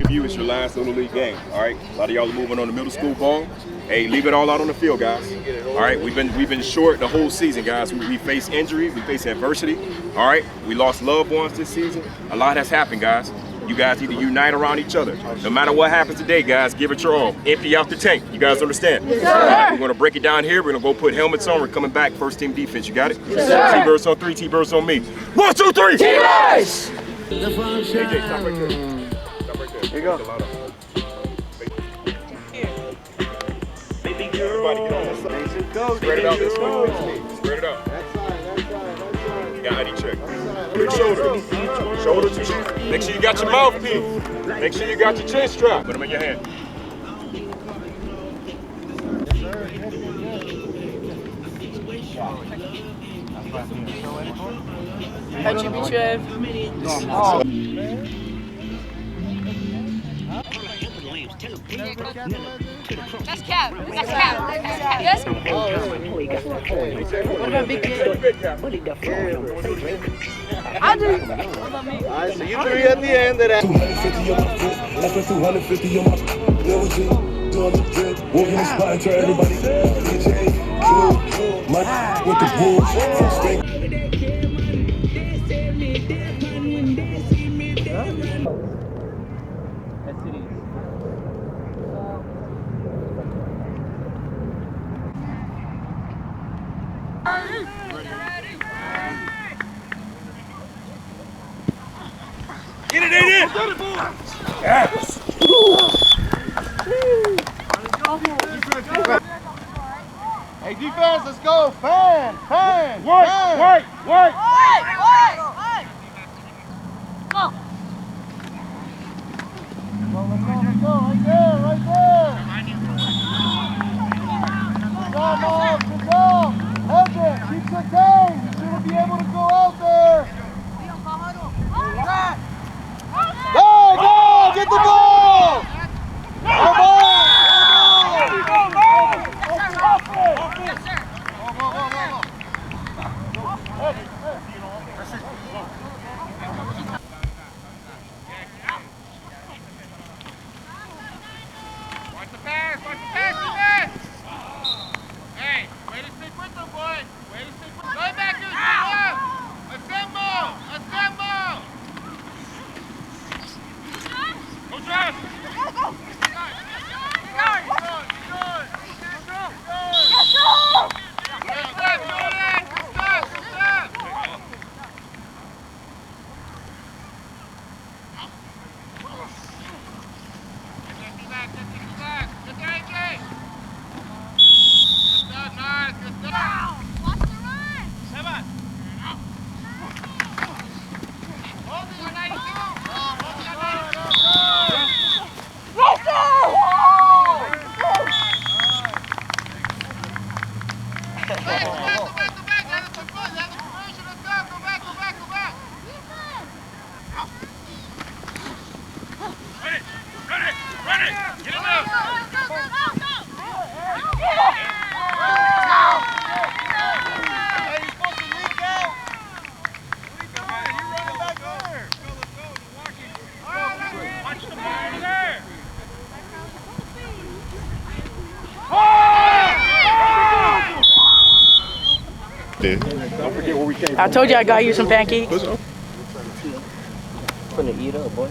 of you, it's your last Little League game, all right? A lot of y'all are moving on the middle school ball. Hey, leave it all out on the field, guys. All right, we've been short the whole season, guys. We face injury, we face adversity, all right? We lost loved ones this season. A lot has happened, guys. You guys need to unite around each other. No matter what happens today, guys, give it your all. Empty out the tank. You guys understand? Yes, sir. We're going to break it down here. We're going to go put helmets on. We're coming back. First team defense. You got it? Yes, sir. T-Birds on 3, T-Birds on me. 1, 2, 3. T-Birds! AJ, stop right there. Stop right there. Here you go. Everybody get on this side. Spread it out this way. Spread it out. That side. Got ID check. Big shoulder. Shoulder to chin. Make sure you got your mouthpiece. Make sure you got your chin strap. Put them in your hand. How'd you beat Trev? That's Cap. That's Cap. Yes? What about Big Cap? I do. What about me? All right, so you 3 at the end of that. 250 on my foot. That's what 250 on my little G. Doing the drip. Walking the spot and try everybody. DJ, cool. My with the wolves. From strength. Get it in! Yes! Hey, defense, let's go. Fan. White! Go! Let's go. Right there. Good job, Mom. Good job. Hedrick, keep the game. You shouldn't be able to go out there. Go! Get the ball! Come on! Watch the pass, Hey, way to stick with them, boy. Way to stick with them. Go back and assemble! Go, Josh! Go! Don't forget where we came from. I told you I got you some pancakes. Finna eat up, boy.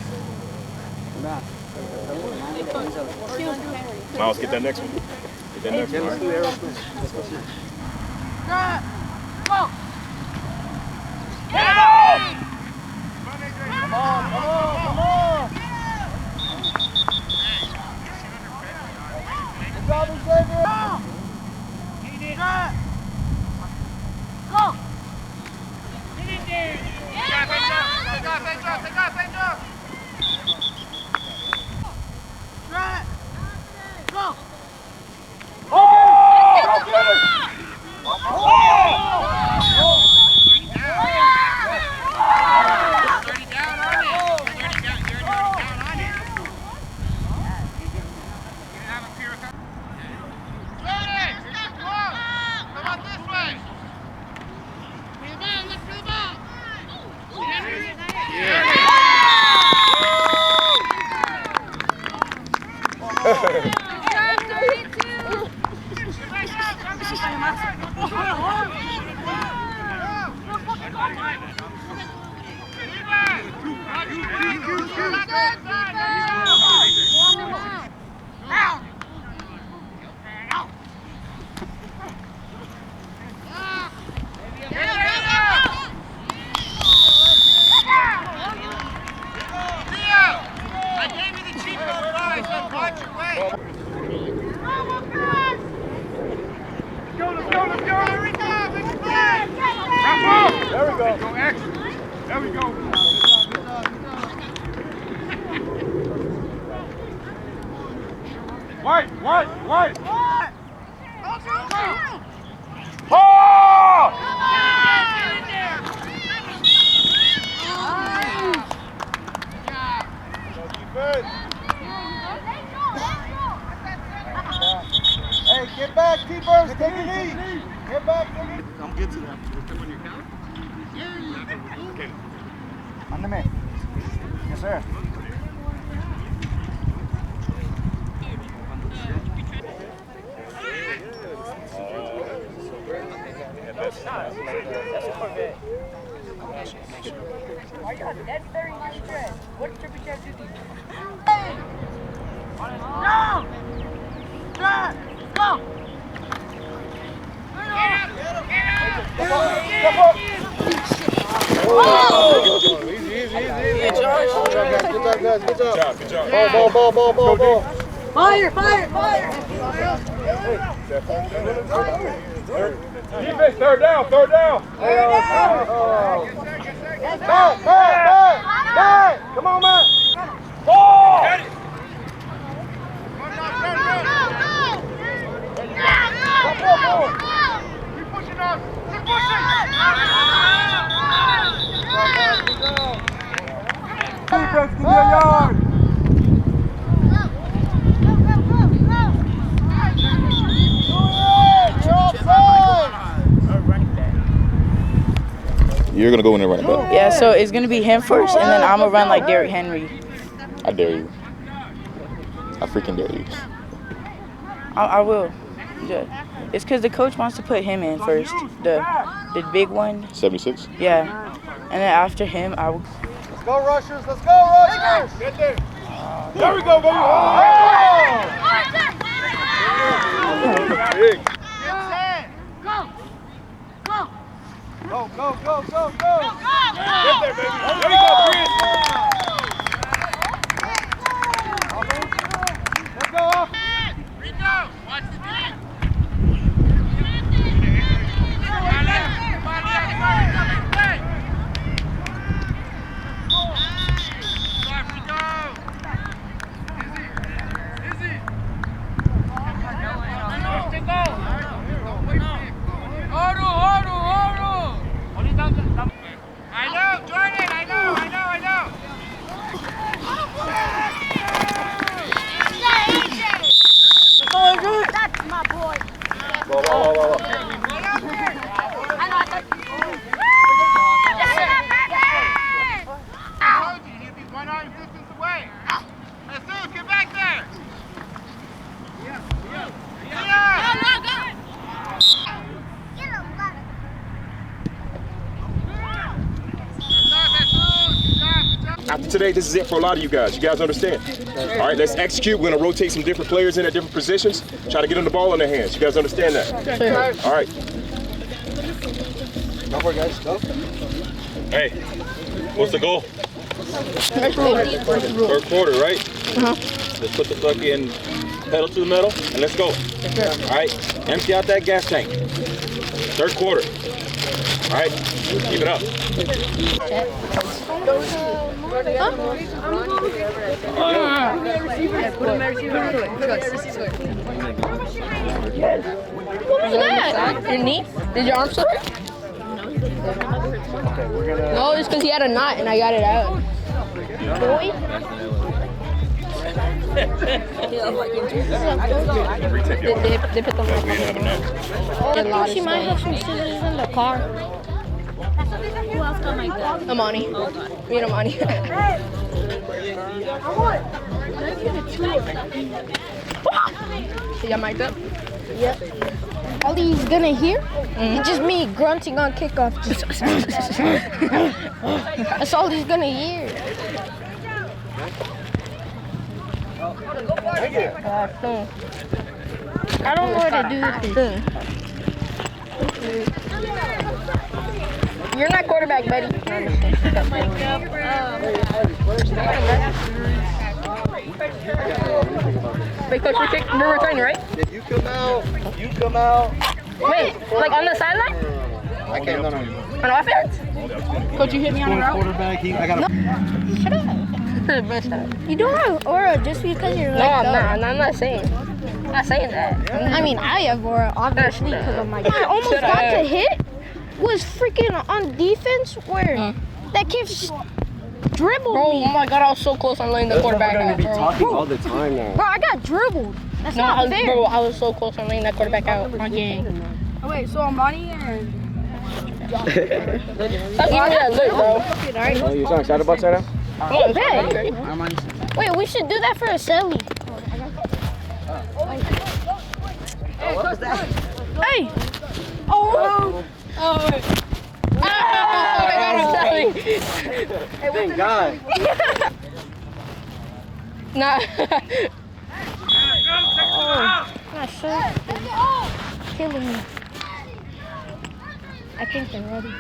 Miles, get that next one. Get that next one. Go! Come on! Good job, Xavier! Go! Go! Oh! Hey, get back, keepers. Take a knee. Get back, take it. I'm good to that. Mándeme. Yes, sir. That's very nice dress. What triple check do these? Good job. Ball. Fire! Defense, third down. Back. Come on, man. Ball! Keep pushing us. Keep pushing. Defense, give me a yard. You're gonna go in there running back. Yeah, so it's gonna be him first, and then I'm gonna run like Derrick Henry. I dare you. I freaking dare you. I will. Yeah. It's because the coach wants to put him in first, the big one. 76. Yeah, and then after him, I will. Let's go, Rushers. Get there. There we go, baby. Big. Go. Get there, baby. There you go, Chris. Let's go off. Rico, watch the deep. I know, Jordan, I know. That's my boy. Ball. I told you, he'd be one arm distance away. Jesus, get back there. Yeah. After today, this is it for a lot of you guys. You guys understand? All right, let's execute. We're gonna rotate some different players in at different positions. Try to get them the ball in their hands. You guys understand that? All right. Go for it, guys. Go. Hey, what's the goal? Third quarter, right? Let's put the fucking pedal to the metal and let's go. All right, empty out that gas tank. Third quarter. All right, keep it up. What was that? Your knee? Did your arm slip? No, it's because he had a knot and I got it out. Boy? They put them on. She might have some scissors in the car. Who else got like that? Amani. Me and Amani. See, y'all mic'd up? Yep. All he's gonna hear is just me grunting on kickoff. That's all he's gonna hear. I don't know what to do with this. You're not quarterback, buddy. Wait, coach, we're returning, right? You come out. Wait, like on the sideline? I can't. No. On offense? Coach, you hit me on the route? Quarterback. I got a. Shut up. You don't have aura just because you're like I'm not saying. I'm not saying that. I mean, I avoid obviously because I'm like, I almost got to hit. Was freaking on defense where that kid dribbled me. Oh my God, I was so close on laying the quarterback out. Be talking all the time now. Bro, I got dribbled. That's not fair. Bro, I was so close on laying that quarterback out. My gang. Oh, wait, so Amani and... Stop giving me that look, bro. Oh, you so excited about that? Oh, okay. Wait, we should do that for a celly. Hey! Oh! Oh, wait. Thank God. Nah. Not sure. Killing me. I think they're ready.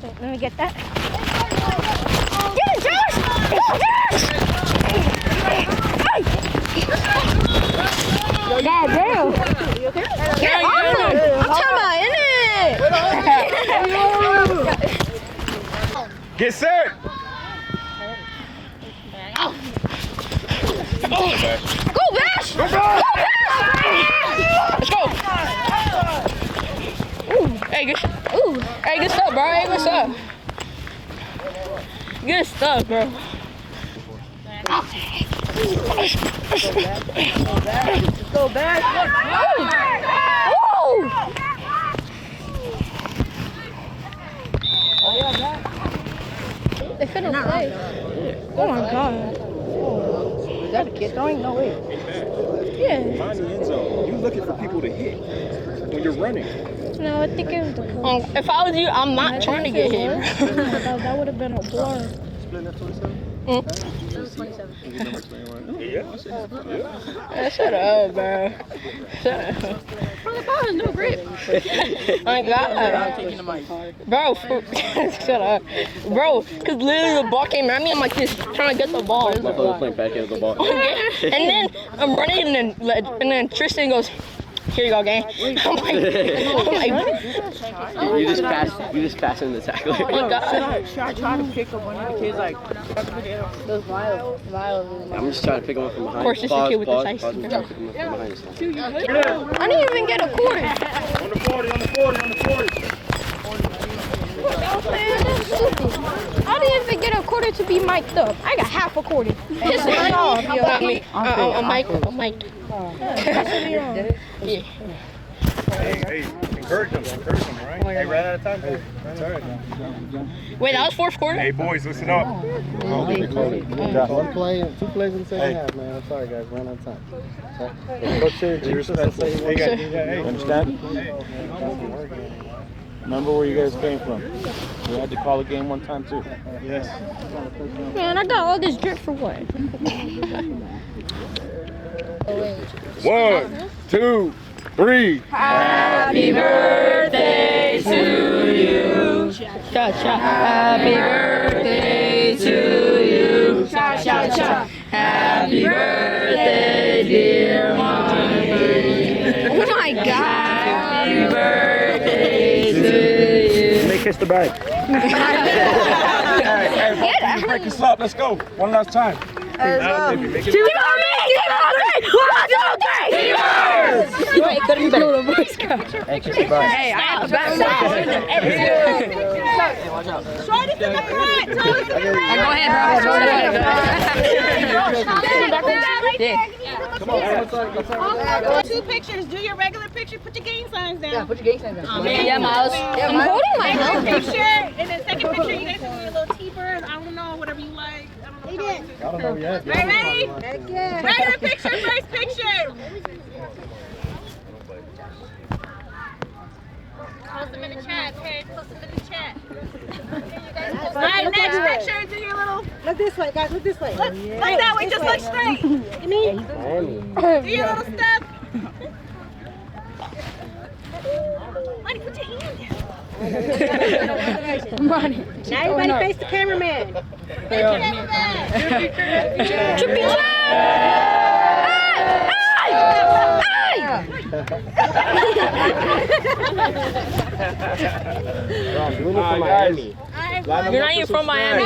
Wait, let me get that. Get it, Josh! God damn. Get off him! I'm talking about in it! Get set. Go, Bash! Go, Bash! Let's go. Hey, good stuff, bro. Hey, good stuff. Good stuff, bro. Go back. They couldn't play. Oh my God. Is that a kid throwing? No way. Yeah. Find the end zone. You looking for people to hit when you're running. No, I think it was the coach. If I was you, I'm not trying to get hit. That would have been a blur. Shut up, bro. Shut up. Bro, the ball has no grip. My God. Bro, shut up. Bro, because literally the ball came at me, I'm like this, trying to get the ball. My brother playing back end of the ball. And then I'm running, and then Tristan goes, here you go, gang. I'm like, You just pass in the tackle. oh my God. Should I try to pick up one of the kids like those vials? I'm just trying to pick him up from behind. Of course, this is the kid with the tights. I'm trying to pick him up from behind. I didn't even get a quarter. On the 40, on the 40, on the 40. Man, that's stupid. I didn't even get a quarter to be mic'd up. I got half a quarter. Piss me off, yo. I'm mic'd. Yeah. Hey, encourage them, right? Hey, right out of time. Hey, that's all right. Wait, that was fourth quarter? Hey, boys, listen up. One play, 2 plays in the second half, man. I'm sorry, guys. Ran out of time. Coach said you respectful. Hey, Understand? Remember where you guys came from. We had to call a game one time, too. yes. Man, I got all this drip for what? 1, 2, 3. Happy birthday to you. Cha-cha. Happy birthday to you. Cha-cha-cha. Happy birthday, dear mommy. Oh my God. Happy birthday to you. Make kiss the bag. Hey, break this up. Let's go. One last time. Wait, couldn't be better. Hey, kiss the bag. Hey, I have the back. Shorty to the right, Tony to the right. Go ahead, bro. 2 pictures. Do your regular picture. Put your gang signs down. Yeah, put your gang signs down. Yeah, Miles. I'm holding my Regular helmet. picture, and then second picture, you guys can do a little T-bird. I don't know, whatever you like. I don't know. yet. Right, ready? Regular picture, first picture. Post them in the chat, okay? Post them in the chat. All right, next picture. Do your little. Look this way, guys. Look this way. Look that way. Just look straight. You mean? Do your little stuff. Money, put your hand down. Money. Now everybody face the cameraman. Trippy chat. From Miami. You're not even from Miami.